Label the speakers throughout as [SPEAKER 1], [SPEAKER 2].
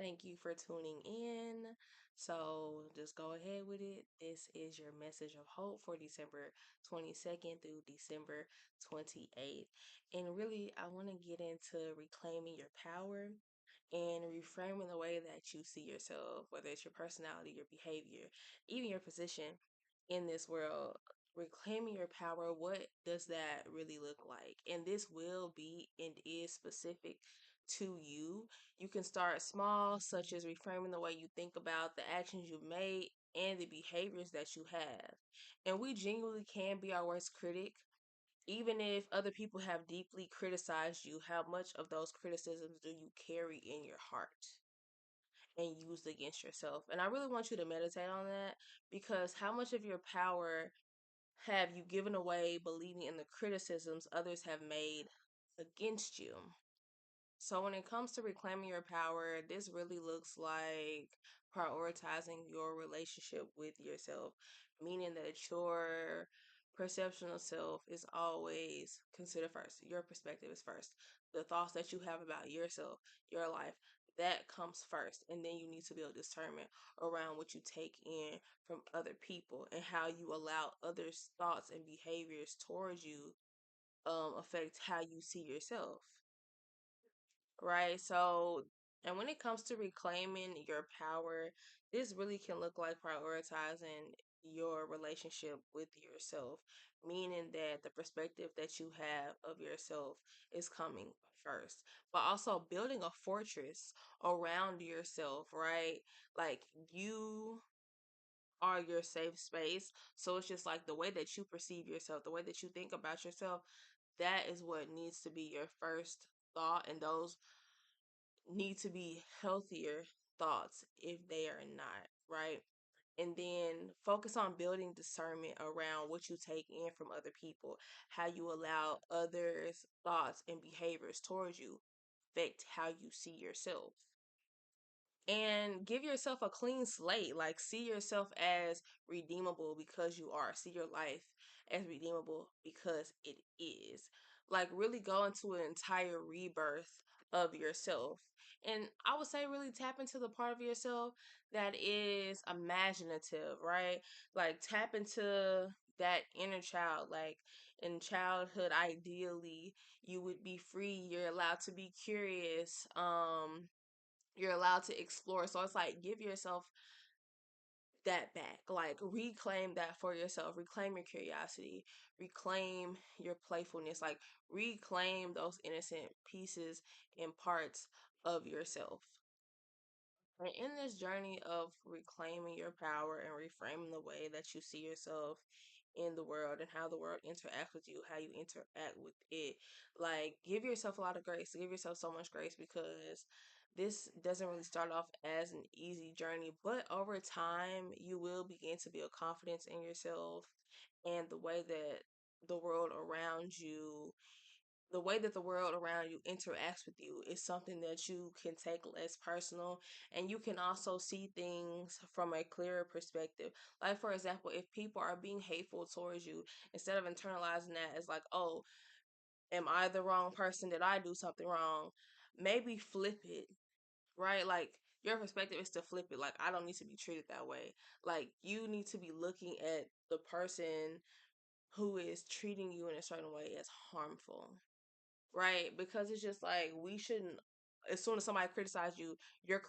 [SPEAKER 1] Thank you for tuning in. So just go ahead with it. This is your message of hope for December 22nd through December 28th. And really, I want to get into reclaiming your power and reframing the way that you see yourself, whether it's your personality, your behavior, even your position in this world. Reclaiming your power, what does that really look like? And this will be and is specific to you. You can start small, such as reframing the way you think about the actions you've made and the behaviors that you have. And we genuinely can be our worst critic. Even if other people have deeply criticized you, how much of those criticisms do you carry in your heart and use against yourself? And I really want you to meditate on that, because how much of your power have you given away believing in the criticisms others have made against you? So when it comes to reclaiming your power, this really looks like prioritizing your relationship with yourself, meaning that your perception of self is always considered first. Your perspective is first. The thoughts that you have about yourself, your life, that comes first. And then you need to build discernment around what you take in from other people and how you allow others' thoughts and behaviors towards you affect how you see yourself, right? So, and when it comes to reclaiming your power, this really can look like prioritizing your relationship with yourself, meaning that the perspective that you have of yourself is coming first, but also building a fortress around yourself, right? Like you are your safe space. So it's just like the way that you perceive yourself, the way that you think about yourself, that is what needs to be your first thought, and those need to be healthier thoughts if they are not, right? And then focus on building discernment around what you take in from other people, how you allow others' thoughts and behaviors towards you affect how you see yourself, and give yourself a clean slate. Like, see yourself as redeemable because you are. See your life as redeemable because it is. Like, really go into an entire rebirth of yourself. And I would say really tap into the part of yourself that is imaginative, right? Like, tap into that inner child. Like, in childhood, ideally, you would be free. You're allowed to be curious. You're allowed to explore. So it's like, give yourself that back. Like, reclaim that for yourself. Reclaim your curiosity. Reclaim your playfulness. Like, reclaim those innocent pieces and parts of yourself. And in this journey of reclaiming your power and reframing the way that you see yourself in the world and how the world interacts with you, how you interact with it, like, give yourself a lot of grace. Give yourself so much grace, because this doesn't really start off as an easy journey, but over time, you will begin to build confidence in yourself and the world around you the way that the world around you interacts with you is something that you can take less personal, and you can also see things from a clearer perspective. Like, for example, if people are being hateful towards you, instead of internalizing that as like, oh, am I the wrong person? Did I do something wrong? Maybe flip it, right? Like, your perspective is to flip it. Like, I don't need to be treated that way. Like, you need to be looking at the person who is treating you in a certain way as harmful, right? Because it's just like, we shouldn't. As soon as somebody criticizes you, you're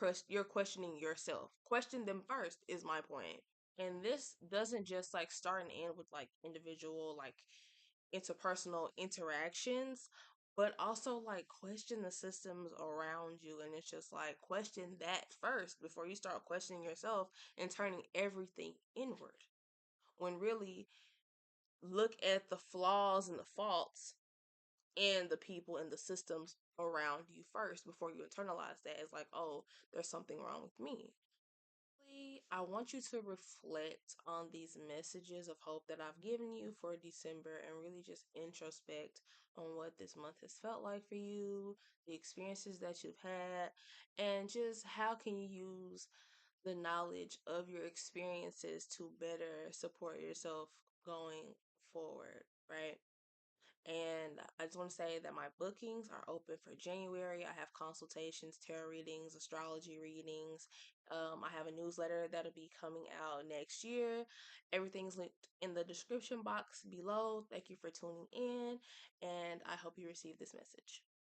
[SPEAKER 1] questioning yourself. Question them first is my point. And this doesn't just like start and end with like individual, like, interpersonal interactions, but also like question the systems around you. And it's just like, question that first before you start questioning yourself and turning everything inward. When really, look at the flaws and the faults and the people and the systems around you first before you internalize that as like, oh, there's something wrong with me. I want you to reflect on these messages of hope that I've given you for December, and really just introspect on what this month has felt like for you, the experiences that you've had, and just how can you use the knowledge of your experiences to better support yourself going forward, right? And I just want to say that my bookings are open for January. I have consultations, tarot readings, astrology readings. I have a newsletter that'll be coming out next year. Everything's linked in the description box below. Thank you for tuning in, and I hope you receive this message.